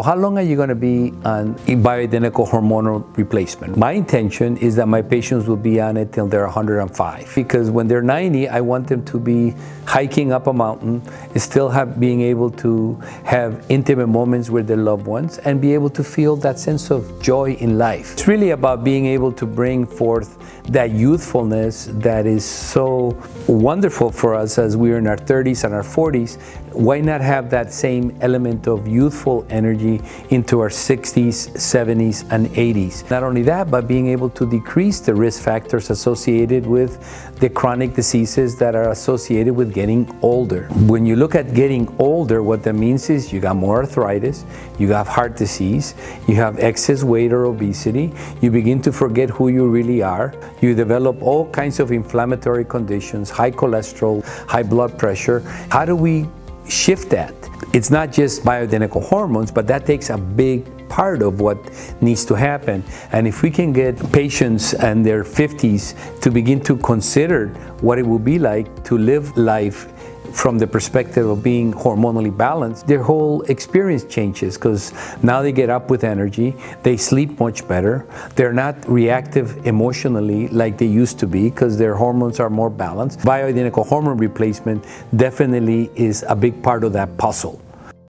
How long are you going to be on bioidentical hormonal replacement? My intention is that my patients will be on it till they're 105, because when they're 90, I want them to be hiking up a mountain, still being able to have intimate moments with their loved ones, and be able to feel that sense of joy in life. It's really about being able to bring forth that youthfulness that is so wonderful for us as we're in our 30s and our 40s. Why not have that same element of youthful energy into our 60s, 70s, and 80s? Not only that, but being able to decrease the risk factors associated with the chronic diseases that are associated with getting older. When you look at getting older, what that means is you got more arthritis, you have heart disease, you have excess weight or obesity, you begin to forget who you really are, you develop all kinds of inflammatory conditions, high cholesterol, high blood pressure. How do we shift that? It's not just bioidentical hormones, but that takes a big part of what needs to happen. And if we can get patients in their 50s to begin to consider what it will be like to live life from the perspective of being hormonally balanced, their whole experience changes, because now they get up with energy, they sleep much better, they're not reactive emotionally like they used to be because their hormones are more balanced. Bioidentical hormone replacement definitely is a big part of that puzzle.